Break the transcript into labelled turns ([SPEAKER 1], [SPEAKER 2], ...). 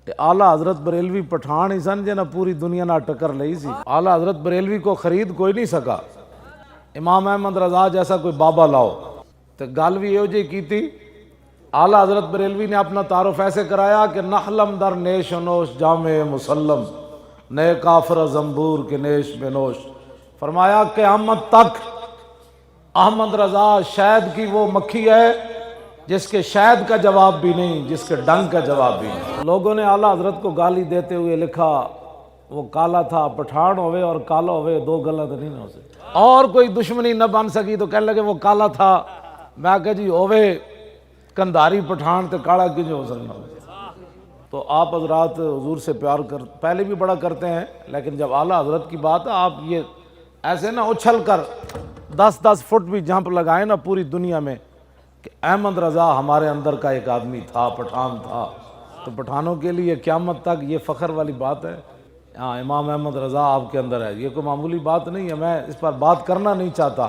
[SPEAKER 1] کہ اعلیٰ حضرت بریلوی پٹھان ہی سن جنہیں پوری دنیا نہ ٹکر لئی سی۔ اعلیٰ حضرت بریلوی کو خرید کوئی نہیں سکا، امام احمد رضا جیسا کوئی بابا لاؤ۔ تو گل بھی یہ جی کی تھی، اعلیٰ حضرت بریلوی نے اپنا تعارف ایسے کرایا کہ نحلم در نیش و نوش جامع مسلم، نئے کافر زنبور کے نیش بے نوش۔ فرمایا قیامت تک احمد رضا شہد کی وہ مکھی ہے جس کے شہد کا جواب بھی نہیں، جس کے ڈنگ کا جواب بھی نہیں۔ لوگوں نے اعلیٰ حضرت کو گالی دیتے ہوئے لکھا وہ کالا تھا، پٹھان ہوئے اور کالا ہوئے دو گلا تو نہیں ہو سکتے، اور کوئی دشمنی نہ بن سکی تو کہنے لگے وہ کالا تھا۔ میں کہا جی ہوئے کندھاری پٹھان تے کالا کیوں ہو سکنا۔ تو آپ حضرات حضور سے پیار پہلے بھی بڑا کرتے ہیں، لیکن جب اعلیٰ حضرت کی بات ہے آپ یہ ایسے نہ اچھل کر 10 فٹ بھی جمپ لگائیں نا پوری دنیا میں کہ احمد رضا ہمارے اندر کا ایک آدمی تھا، پٹھان تھا۔ تو پٹھانوں کے لیے قیامت تک یہ فخر والی بات ہے، ہاں امام احمد رضا آپ کے اندر ہے، یہ کوئی معمولی بات نہیں ہے۔ میں اس پر بات کرنا نہیں چاہتا۔